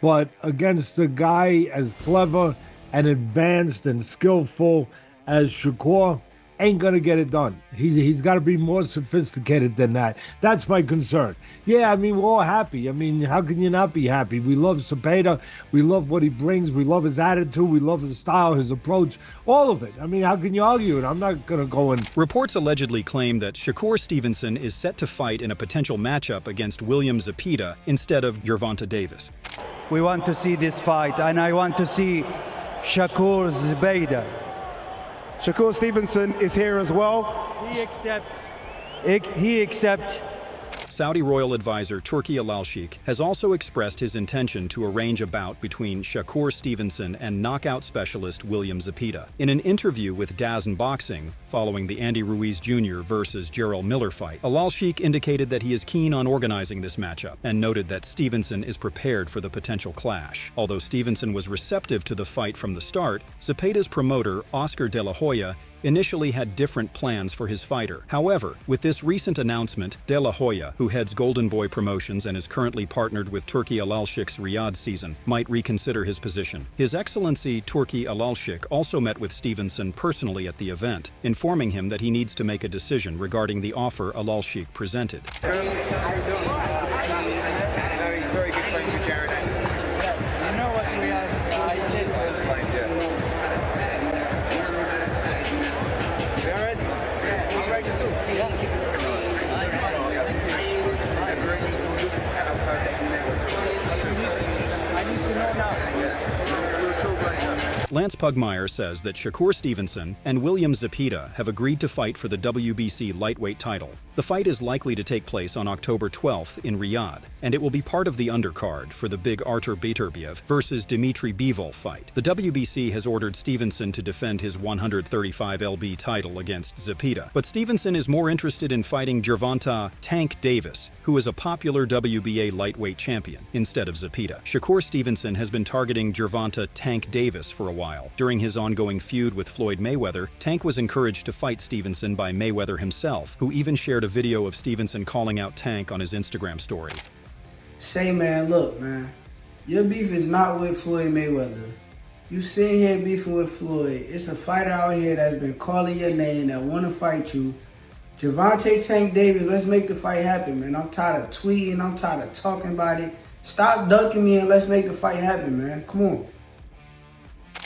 but against a guy as clever and advanced and skillful as Shakur, ain't gonna get it done. He's got to be more sophisticated than that. That's my concern. Yeah, I mean, we're all happy. I mean, how can you not be happy? We love Zepeda. We love what he brings. We love his attitude. We love his style, his approach, all of it. I mean, how can you argue it? I'm not gonna go and. Reports allegedly claim that Shakur Stevenson is set to fight in a potential matchup against William Zepeda instead of Gervonta Davis. We want to see this fight, and I want to see Shakur Zepeda. Shakur Stevenson is here as well. He accept. Saudi royal advisor Turki Al-Sheikh has also expressed his intention to arrange a bout between Shakur Stevenson and knockout specialist William Zepeda. In an interview with DAZN Boxing, following the Andy Ruiz Jr. versus Gerald Miller fight, Al-Sheikh indicated that he is keen on organizing this matchup and noted that Stevenson is prepared for the potential clash. Although Stevenson was receptive to the fight from the start, Zepeda's promoter, Oscar De La Hoya, initially had different plans for his fighter. However, with this recent announcement, De La Hoya, who heads Golden Boy Promotions and is currently partnered with Turki Al-Sheikh's Riyadh season, might reconsider his position. His Excellency Turki Al-Sheikh also met with Stevenson personally at the event, informing him that he needs to make a decision regarding the offer Al-Sheikh presented. He's very good friends with Jared Anderson. You know what we are? I said to us. Lance Pugmire says that Shakur Stevenson and William Zepeda have agreed to fight for the WBC lightweight title. The fight is likely to take place on October 12th in Riyadh, and it will be part of the undercard for the big Artur Beterbiev versus Dmitry Bivol fight. The WBC has ordered Stevenson to defend his 135 lb title against Zepeda, but Stevenson is more interested in fighting Gervonta Tank Davis, who is a popular WBA lightweight champion, instead of Zepeda. Shakur Stevenson has been targeting Gervonta Tank Davis for a while. During his ongoing feud with Floyd Mayweather, Tank was encouraged to fight Stevenson by Mayweather himself, who even shared a video of Stevenson calling out Tank on his Instagram story. Say, man, look, man, your beef is not with Floyd Mayweather. You sitting here beefing with Floyd. It's a fighter out here that's been calling your name that want to fight you. Gervonta Tank Davis, let's make the fight happen, man. I'm tired of tweeting. I'm tired of talking about it. Stop ducking me and let's make the fight happen, man. Come on.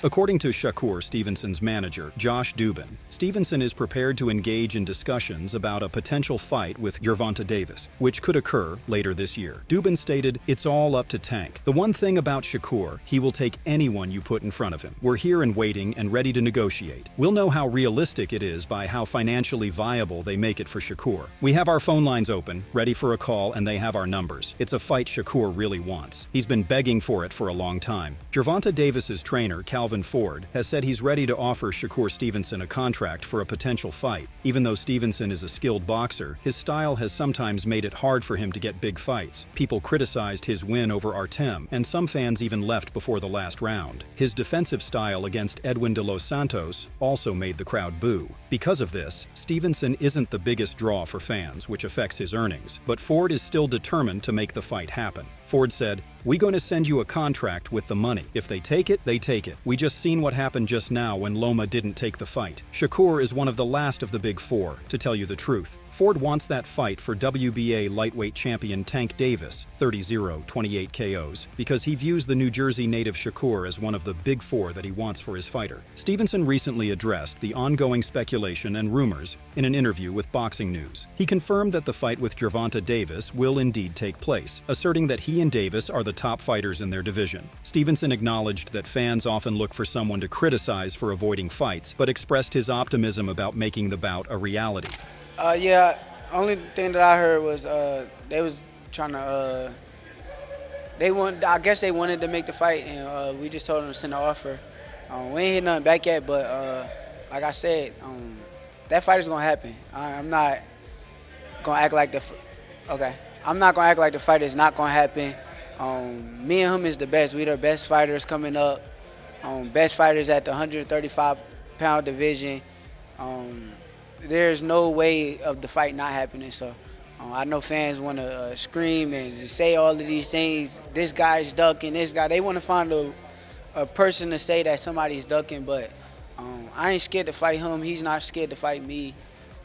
According to Shakur Stevenson's manager, Josh Dubin, Stevenson is prepared to engage in discussions about a potential fight with Gervonta Davis, which could occur later this year. Dubin stated, "It's all up to Tank. The one thing about Shakur, he will take anyone you put in front of him. We're here and waiting and ready to negotiate. We'll know how realistic it is by how financially viable they make it for Shakur. We have our phone lines open, ready for a call, and they have our numbers. It's a fight Shakur really wants. He's been begging for it for a long time." Gervonta Davis's trainer, Calvin Ford, has said he's ready to offer Shakur Stevenson a contract for a potential fight. Even though Stevenson is a skilled boxer, his style has sometimes made it hard for him to get big fights. People criticized his win over Artem, and some fans even left before the last round. His defensive style against Edwin de los Santos also made the crowd boo. Because of this, Stevenson isn't the biggest draw for fans, which affects his earnings, but Ford is still determined to make the fight happen. Ford said, "We're going to send you a contract with the money. If they take it, they take it. We just seen what happened just now when Loma didn't take the fight. Shakur is one of the last of the big four, to tell you the truth." Ford wants that fight for WBA lightweight champion Tank Davis, 30-0, 28 KOs, because he views the New Jersey native Shakur as one of the big four that he wants for his fighter. Stevenson recently addressed the ongoing speculation and rumors in an interview with Boxing News. He confirmed that the fight with Gervonta Davis will indeed take place, asserting that he and Davis are the top fighters in their division. Stevenson acknowledged that fans often look for someone to criticize for avoiding fights, but expressed his optimism about making the bout a reality. Yeah, only thing that I heard was they was trying to, I guess they wanted to make the fight, and we just told them to send an offer. We ain't hit nothing back yet, but like I said, that fight is gonna happen. I'm not gonna act like I'm not gonna act like the fight is not gonna happen. Me and him is the best. We the best fighters coming up. Best fighters at the 135-pound division. There's no way of the fight not happening. So I know fans want to scream and just say all of these things. This guy's ducking, this guy. They want to find a person to say that somebody's ducking, but I ain't scared to fight him. He's not scared to fight me.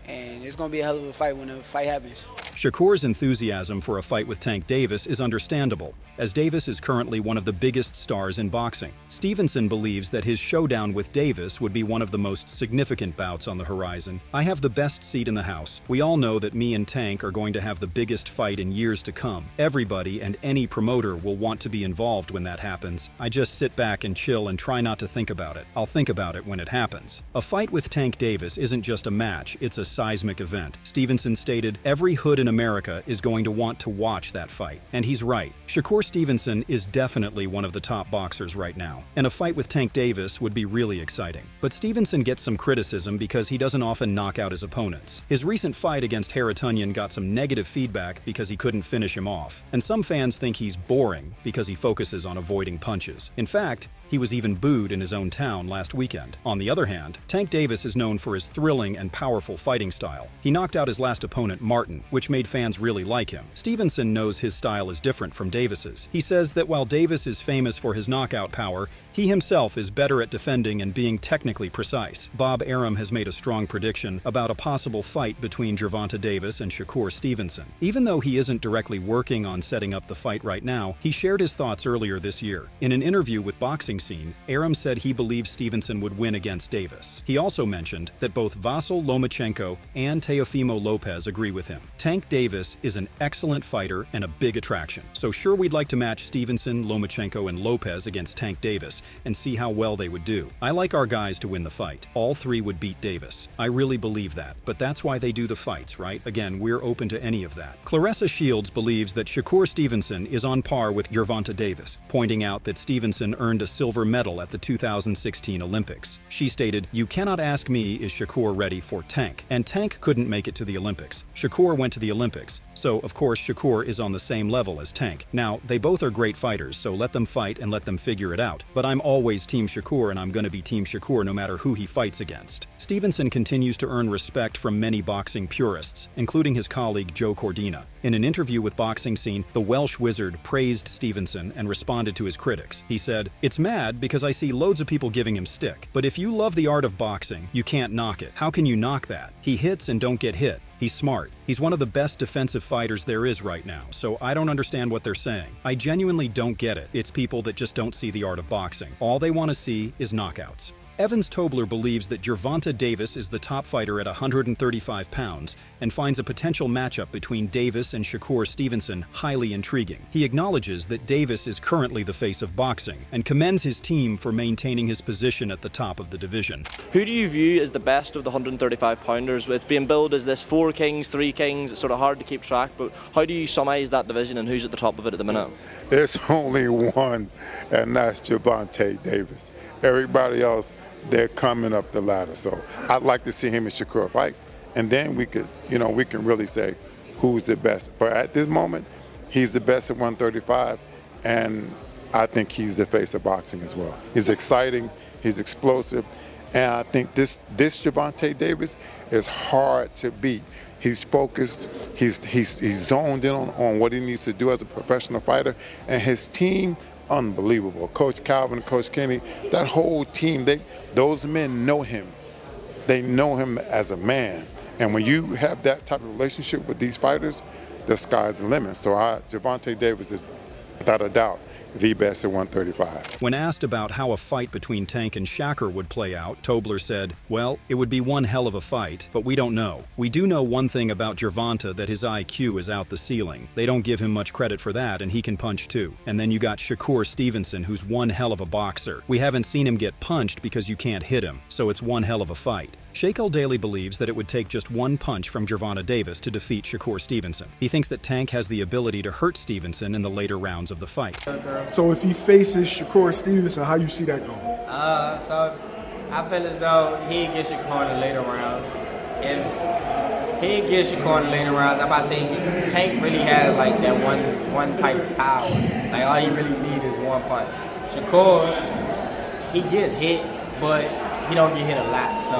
And it's going to be a hell of a fight when the fight happens. Shakur's enthusiasm for a fight with Tank Davis is understandable, as Davis is currently one of the biggest stars in boxing. Stevenson believes that his showdown with Davis would be one of the most significant bouts on the horizon. I have the best seat in the house. We all know that me and Tank are going to have the biggest fight in years to come. Everybody and any promoter will want to be involved when that happens. I just sit back and chill and try not to think about it. I'll think about it when it happens. A fight with Tank Davis isn't just a match, it's a seismic event. Stevenson stated, "Every hood in America is going to want to watch that fight." And he's right. Shakur Stevenson is definitely one of the top boxers right now, and a fight with Tank Davis would be really exciting. But Stevenson gets some criticism because he doesn't often knock out his opponents. His recent fight against Harritunyan got some negative feedback because he couldn't finish him off, and some fans think he's boring because he focuses on avoiding punches. In fact, he was even booed in his own town last weekend. On the other hand, Tank Davis is known for his thrilling and powerful fighting style. He knocked out his last opponent, Martin, which made fans really like him. Stevenson knows his style is different from Davis's. He says that while Davis is famous for his knockout power, he himself is better at defending and being technically precise. Bob Arum has made a strong prediction about a possible fight between Gervonta Davis and Shakur Stevenson. Even though he isn't directly working on setting up the fight right now, he shared his thoughts earlier this year. In an interview with Boxing Scene, Arum said he believes Stevenson would win against Davis. He also mentioned that both Vasyl Lomachenko and Teofimo Lopez agree with him. Tank Davis is an excellent fighter and a big attraction. So sure, we'd like to match Stevenson, Lomachenko, and Lopez against Tank Davis and see how well they would do. I like our guys to win the fight. All three would beat Davis. I really believe that, but that's why they do the fights, right? Again, we're open to any of that. Claressa Shields believes that Shakur Stevenson is on par with Gervonta Davis, pointing out that Stevenson earned a silver medal at the 2016 Olympics. She stated, "You cannot ask me, is Shakur ready for Tank? And Tank couldn't make it to the Olympics. Shakur went to the Olympics. So, of course, Shakur is on the same level as Tank. Now, they both are great fighters, so let them fight and let them figure it out. But I'm always Team Shakur, and I'm going to be Team Shakur no matter who he fights against." Stevenson continues to earn respect from many boxing purists, including his colleague Joe Cordina. In an interview with Boxing Scene, the Welsh wizard praised Stevenson and responded to his critics. He said, "It's mad because I see loads of people giving him stick. But if you love the art of boxing, you can't knock it. How can you knock that? He hits and don't get hit. He's smart. He's one of the best defensive fighters there is right now, so I don't understand what they're saying. I genuinely don't get it. It's people that just don't see the art of boxing. All they want to see is knockouts." Evans Tobler believes that Gervonta Davis is the top fighter at 135 pounds and finds a potential matchup between Davis and Shakur Stevenson highly intriguing. He acknowledges that Davis is currently the face of boxing and commends his team for maintaining his position at the top of the division. Who do you view as the best of the 135-pounders? It's being billed as this 4 kings, 3 kings. It's sort of hard to keep track, but how do you summarize that division and who's at the top of it at the minute? It's only one, and that's Gervonta Davis. Everybody else, they're coming up the ladder. So I'd like to see him and Shakur fight, and then we could, we can really say who's the best. But at this moment, he's the best at 135, and I think he's the face of boxing as well. He's exciting, he's explosive, and I think this Gervonta Davis is hard to beat. He's focused, he's zoned in on what he needs to do as a professional fighter, and his team, unbelievable. Coach Calvin, Coach Kenny, that whole team, those men know him. They know him as a man. And when you have that type of relationship with these fighters, the sky's the limit. So Gervonta Davis is, without a doubt, the best at 135. When asked about how a fight between Tank and Shakur would play out, Tobler said, "Well, it would be one hell of a fight, but we don't know. We do know one thing about Gervonta, that his IQ is out the ceiling. They don't give him much credit for that, and he can punch too. And then you got Shakur Stevenson, who's one hell of a boxer. We haven't seen him get punched because you can't hit him, so it's one hell of a fight." Sheikh El-Daily believes that it would take just one punch from Gervonta Davis to defeat Shakur Stevenson. He thinks that Tank has the ability to hurt Stevenson in the later rounds of the fight. So if he faces Shakur Stevenson, how you see that going? So I feel as though he get Shakur in the later rounds. If he gets Shakur in the later rounds, I'm about to say Tank really has like that one type of power. Like all he really needs is one punch. Shakur, he gets hit, but he don't get hit a lot. So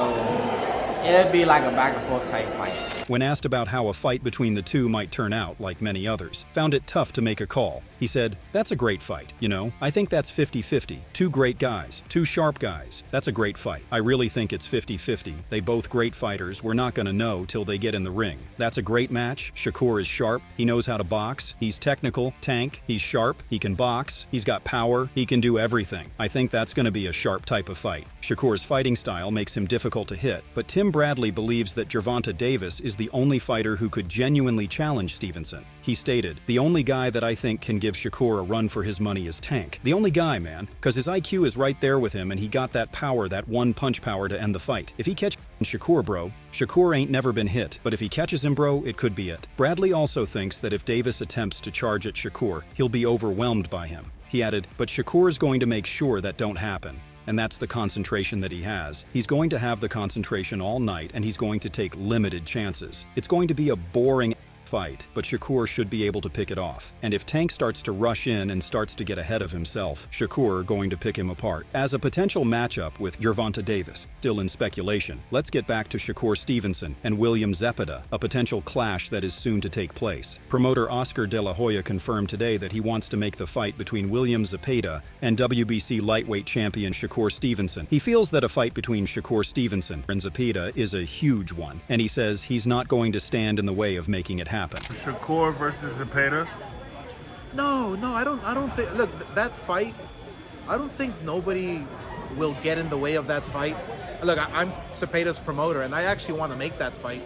It'd be like a back and forth type fight. When asked about how a fight between the two might turn out, like many others, found it tough to make a call. He said, "That's a great fight. You know, I think that's 50-50. Two great guys, two sharp guys. That's a great fight. I really think it's 50-50. They both great fighters. We're not gonna know till they get in the ring. That's a great match. Shakur is sharp. He knows how to box. He's technical. Tank. He's sharp. He can box. He's got power. He can do everything. I think that's gonna be a sharp type of fight." Shakur's fighting style makes him difficult to hit, but Tim Bradley believes that Gervonta Davis is the only fighter who could genuinely challenge Stevenson. He stated, "The only guy that I think can give Shakur a run for his money is Tank. The only guy, man, because his IQ is right there with him and he got that power, that one punch power to end the fight. If he catches Shakur, bro, Shakur ain't never been hit, but if he catches him, bro, it could be it." Bradley also thinks that if Davis attempts to charge at Shakur, he'll be overwhelmed by him. He added, "But Shakur is going to make sure that don't happen. And that's the concentration that he has. He's going to have the concentration all night and he's going to take limited chances. It's going to be a boring fight, but Shakur should be able to pick it off. And if Tank starts to rush in and starts to get ahead of himself, Shakur going to pick him apart." As a potential matchup with Gervonta Davis, still in speculation, let's get back to Shakur Stevenson and William Zepeda, a potential clash that is soon to take place. Promoter Oscar De La Hoya confirmed today that he wants to make the fight between William Zepeda and WBC lightweight champion Shakur Stevenson. He feels that a fight between Shakur Stevenson and Zepeda is a huge one, and he says he's not going to stand in the way of making it happen. Shakur versus Zepeda? No, I don't think. Look, that fight, I don't think nobody will get in the way of that fight. Look, I'm Zepeda's promoter, and I actually want to make that fight.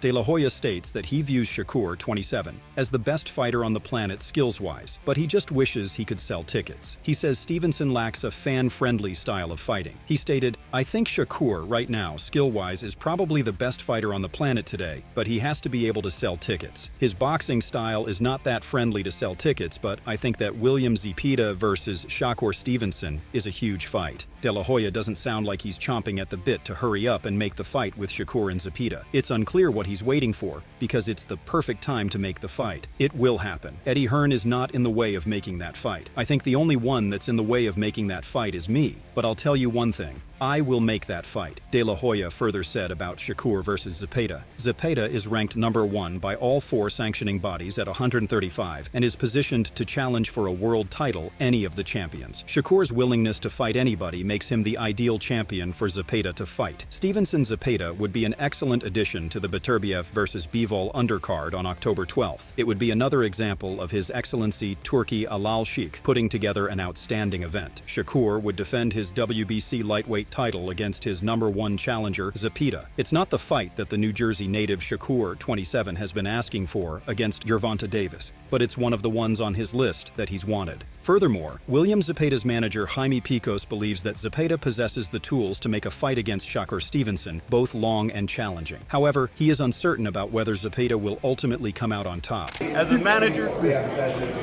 De La Hoya states that he views Shakur, 27, as the best fighter on the planet skills-wise, but he just wishes he could sell tickets. He says Stevenson lacks a fan-friendly style of fighting. He stated, "I think Shakur, right now, skill-wise, is probably the best fighter on the planet today, but he has to be able to sell tickets. His boxing style is not that friendly to sell tickets, but I think that William Zepeda versus Shakur Stevenson is a huge fight." De La Hoya doesn't sound like he's chomping at the bit to hurry up and make the fight with Shakur and Zepeda. It's unclear what he's waiting for, because it's the perfect time to make the fight. It will happen. Eddie Hearn is not in the way of making that fight. I think the only one that's in the way of making that fight is me, but I'll tell you one thing. I will make that fight, De La Hoya further said about Shakur versus Zepeda. Zepeda is ranked #1 by all 4 sanctioning bodies at 135 and is positioned to challenge for a world title any of the champions. Shakur's willingness to fight anybody makes him the ideal champion for Zepeda to fight. Stevenson-Zepeda would be an excellent addition to the Beterbiev versus Bivol undercard on October 12th. It would be another example of His Excellency Turki Al-Sheikh putting together an outstanding event. Shakur would defend his WBC lightweight title against his #1 challenger, Zepeda. It's not the fight that the New Jersey native Shakur, 27, has been asking for against Gervonta Davis, but it's one of the ones on his list that he's wanted. Furthermore, William Zepeda's manager Jaime Picos believes that Zepeda possesses the tools to make a fight against Shakur Stevenson, both long and challenging. However, he is uncertain about whether Zepeda will ultimately come out on top. As a manager,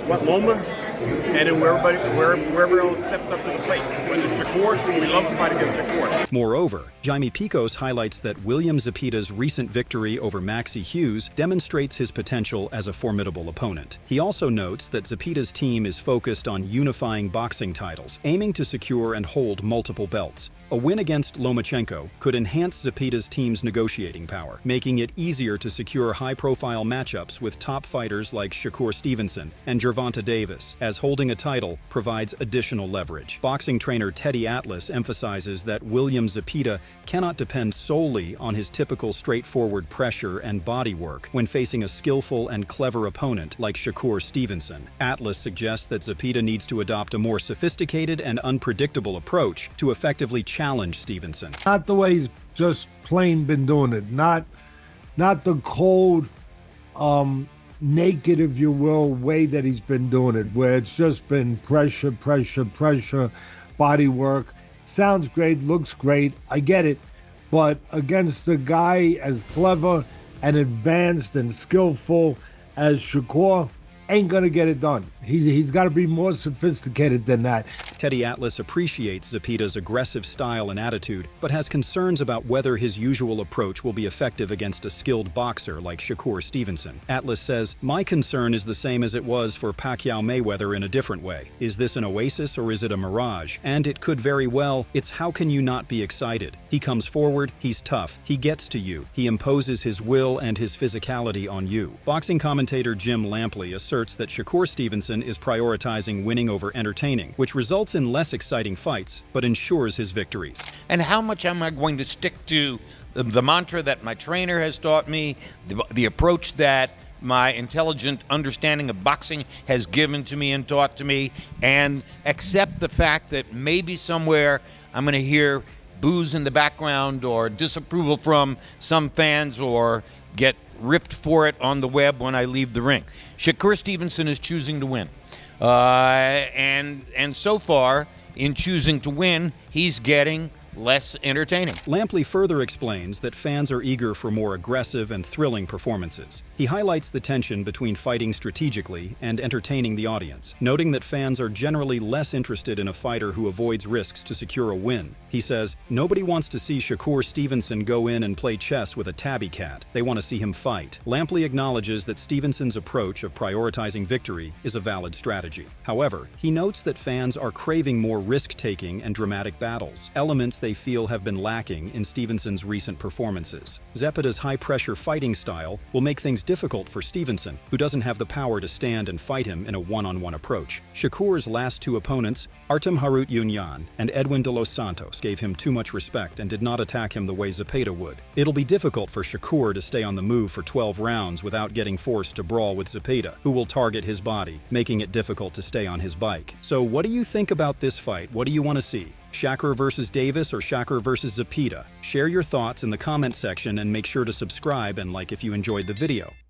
what Loma, and then wherever else steps up to the plate. Whether it's Shakur, we love a fight against Shakur. Moreover, Jaime Picos highlights that William Zepeda's recent victory over Maxie Hughes demonstrates his potential as a formidable opponent. He also notes that Zepeda's team is focused on unifying boxing titles, aiming to secure and hold multiple belts. A win against Lomachenko could enhance Zepeda's team's negotiating power, making it easier to secure high-profile matchups with top fighters like Shakur Stevenson and Gervonta Davis, as holding a title provides additional leverage. Boxing trainer Teddy Atlas emphasizes that William Zepeda cannot depend solely on his typical straightforward pressure and body work when facing a skillful and clever opponent like Shakur Stevenson. Atlas suggests that Zepeda needs to adopt a more sophisticated and unpredictable approach to effectively challenge Stevenson. Not the way he's just plain been doing it. Not the cold, naked, if you will, way that he's been doing it, where it's just been pressure, body work. Sounds great, looks great, I get it. But against a guy as clever and advanced and skillful as Shakur, ain't going to get it done. He's got to be more sophisticated than that. Teddy Atlas appreciates Zepeda's aggressive style and attitude, but has concerns about whether his usual approach will be effective against a skilled boxer like Shakur Stevenson. Atlas says, "My concern is the same as it was for Pacquiao-Mayweather in a different way. Is this an oasis or is it a mirage? And it could very well. It's how can you not be excited? He comes forward, he's tough, he gets to you, he imposes his will and his physicality on you." Boxing commentator Jim Lampley asserts that Shakur Stevenson is prioritizing winning over entertaining, which results in less exciting fights, but ensures his victories. And how much am I going to stick to the mantra that my trainer has taught me, the approach that my intelligent understanding of boxing has given to me and taught to me, and accept the fact that maybe somewhere I'm going to hear boos in the background or disapproval from some fans or get ripped for it on the web when I leave the ring. Shakur Stevenson is choosing to win. And so far, in choosing to win, he's getting less entertaining. Lampley further explains that fans are eager for more aggressive and thrilling performances. He highlights the tension between fighting strategically and entertaining the audience, noting that fans are generally less interested in a fighter who avoids risks to secure a win. He says, "Nobody wants to see Shakur Stevenson go in and play chess with a tabby cat. They want to see him fight." Lampley acknowledges that Stevenson's approach of prioritizing victory is a valid strategy. However, he notes that fans are craving more risk-taking and dramatic battles, elements they feel have been lacking in Stevenson's recent performances. Zepeda's high-pressure fighting style will make things difficult for Stevenson, who doesn't have the power to stand and fight him in a one-on-one approach. Shakur's last two opponents, Artem Harut-Yunyan and Edwin de los Santos, gave him too much respect and did not attack him the way Zepeda would. It'll be difficult for Shakur to stay on the move for 12 rounds without getting forced to brawl with Zepeda, who will target his body, making it difficult to stay on his bike. So what do you think about this fight? What do you want to see? Shakur versus Davis or Shakur versus Zepeda? Share your thoughts in the comment section and make sure to subscribe and like if you enjoyed the video.